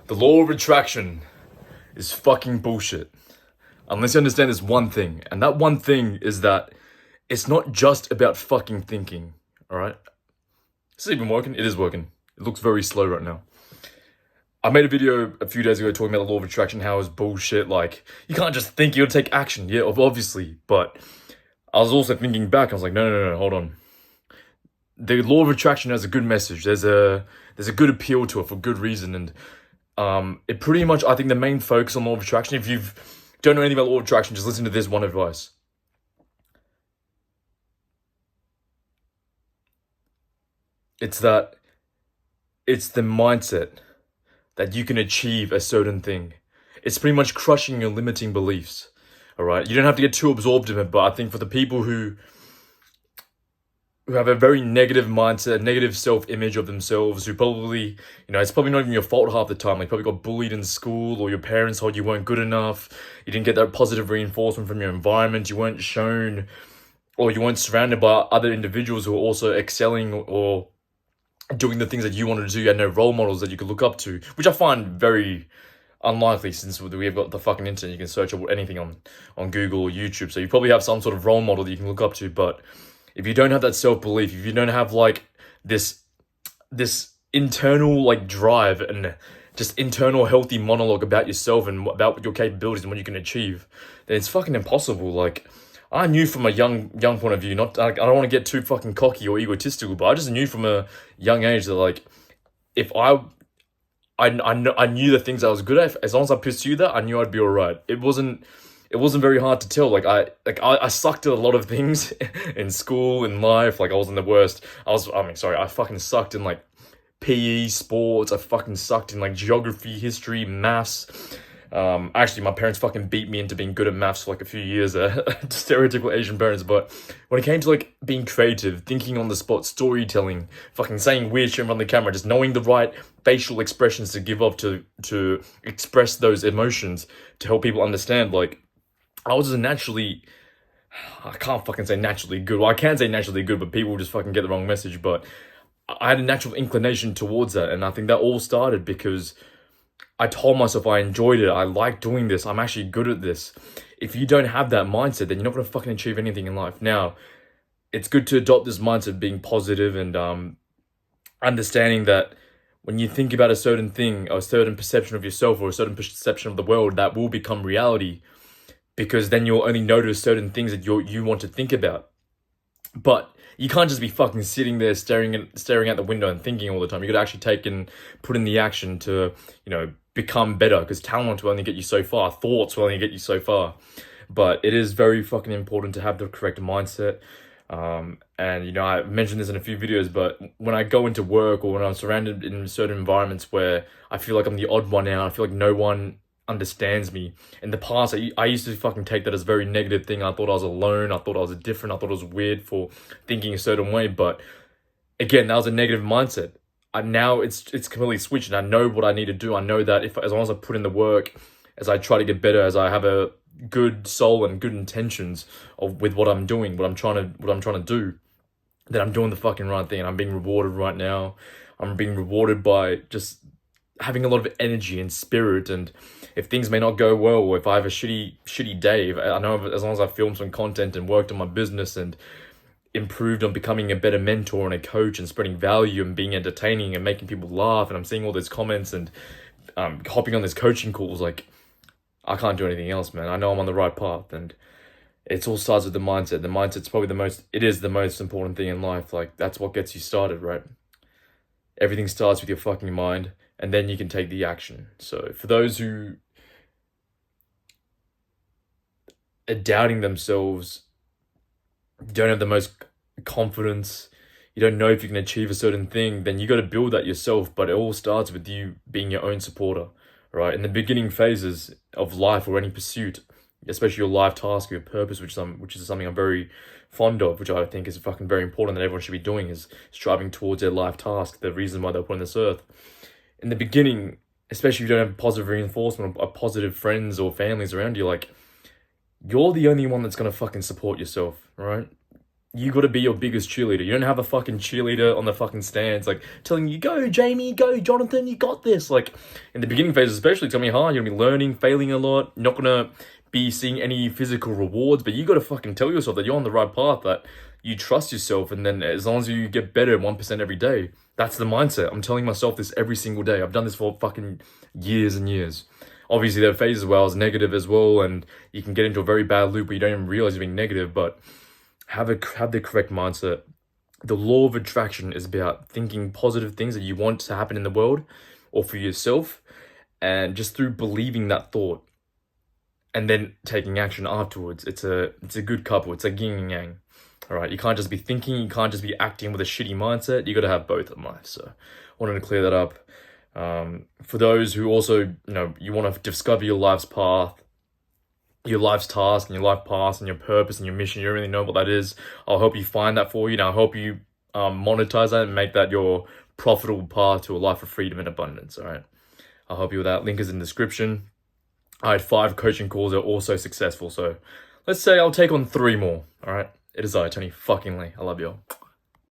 The law of attraction is fucking bullshit. Unless you understand this one thing. And that one thing is that it's not just about fucking thinking. Alright? Is this even working? It is working. It looks very slow right now. I made a video a few days ago talking about the law of attraction, how it's bullshit. Like, you can't just think, you gotta take action. Yeah, obviously. But I was also thinking back, I was like, no, hold on. The law of attraction has a good message. There's a good appeal to it for good reason. And it pretty much, I think the main focus on law of attraction, if you don't know anything about law of attraction, just listen to this one advice. It's the mindset that you can achieve a certain thing. It's pretty much crushing your limiting beliefs. All right, you don't have to get too absorbed in it, but I think for the people who have a very negative mindset, negative self-image of themselves, who probably, it's probably not even your fault half the time. Like, probably got bullied in school, or your parents told you weren't good enough. You didn't get that positive reinforcement from your environment. You weren't shown, or you weren't surrounded by other individuals who are also excelling or doing the things that you wanted to do. You had no role models that you could look up to, which I find very unlikely, since we've got the fucking internet. You can search anything on Google or YouTube, so you probably have some sort of role model that you can look up to. But if you don't have that self-belief, if you don't have like this internal like drive and just internal healthy monologue about yourself and about your capabilities and what you can achieve, then it's fucking impossible. Like, I knew from a young point of view, not, I don't want to get too fucking cocky or egotistical, but I just knew from a young age that, like, if I knew the things I was good at, as long as I pursued that, I knew I'd be alright. It wasn't very hard to tell. I sucked at a lot of things in school, in life. Like, I wasn't the worst. I fucking sucked in like PE, sports. I fucking sucked in like geography, history, maths. Actually, my parents fucking beat me into being good at maths for like a few years, stereotypical Asian parents. But when it came to like being creative, thinking on the spot, storytelling, fucking saying weird shit in front of the camera, just knowing the right facial expressions to give off to express those emotions, to help people understand, like, I was just naturally, I can't fucking say naturally good. Well, I can say naturally good, but people just fucking get the wrong message. But I had a natural inclination towards that. And I think that all started because I told myself I enjoyed it. I like doing this. I'm actually good at this. If you don't have that mindset, then you're not going to fucking achieve anything in life. Now, it's good to adopt this mindset of being positive and understanding that when you think about a certain thing, or a certain perception of yourself, or a certain perception of the world, that will become reality, because then you'll only notice certain things that you want to think about. But you can't just be fucking sitting there staring out the window and thinking all the time. You got to actually take and put in the action to, become better, because talent will only get you so far. Thoughts will only get you so far. But it is very fucking important to have the correct mindset. And, I mentioned this in a few videos, but when I go into work, or when I'm surrounded in certain environments where I feel like I'm the odd one out, I feel like no one understands me. In the past, I used to fucking take that as a very negative thing. I thought I was alone. I thought I was different. I thought I was weird for thinking a certain way. But again, that was a negative mindset. Now it's completely switched, and I know what I need to do. I know that as long as I put in the work, as I try to get better, as I have a good soul and good intentions with what I'm doing, what I'm trying to do, then I'm doing the fucking right thing, and I'm being rewarded right now. I'm being rewarded by just having a lot of energy and spirit. And if things may not go well, or if I have a shitty day, I know as long as I filmed some content and worked on my business and improved on becoming a better mentor and a coach and spreading value and being entertaining and making people laugh, and I'm seeing all those comments and hopping on these coaching calls, like, I can't do anything else, man. I know I'm on the right path, and it's all starts with the mindset. The mindset's probably the most important thing in life. Like, that's what gets you started, right? Everything starts with your fucking mind, and then you can take the action. So for those who are doubting themselves, don't have the most confidence, you don't know if you can achieve a certain thing, then you got to build that yourself. But it all starts with you being your own supporter, right? In the beginning phases of life, or any pursuit, especially your life task, your purpose, which is something I'm very fond of, which I think is fucking very important that everyone should be doing, is striving towards their life task, the reason why they're put on this earth. In the beginning, especially if you don't have positive reinforcement or positive friends or families around you, like, you're the only one that's going to fucking support yourself, right? you got to be your biggest cheerleader. You don't have a fucking cheerleader on the fucking stands, like, telling you, go, Jamie, go, Jonathan, you got this. Like, in the beginning phases especially, it's going to be hard. You're going to be learning, failing a lot. You're not going to be seeing any physical rewards, but you got to fucking tell yourself that you're on the right path, that you trust yourself, and then as long as you get better 1% every day, that's the mindset. I'm telling myself this every single day. I've done this for fucking years and years. Obviously, there are phases where I was negative as well, and you can get into a very bad loop where you don't even realize you're being negative, but have the correct mindset. The law of attraction is about thinking positive things that you want to happen in the world or for yourself, and just through believing that thought and then taking action afterwards. It's a good couple. It's like yin and yang. All right, you can't just be thinking, you can't just be acting with a shitty mindset. You got to have both in life. So I wanted to clear that up. For those who also, you want to discover your life's path, your life's task and your life path and your purpose and your mission, you don't really know what that is, I'll help you find that for you. And I'll help you monetize that and make that your profitable path to a life of freedom and abundance. All right, I'll help you with that. Link is in the description. I had 5 coaching calls that are also successful. So let's say I'll take on 3 more. All right. It is I, Tony fucking Lee. I love you all.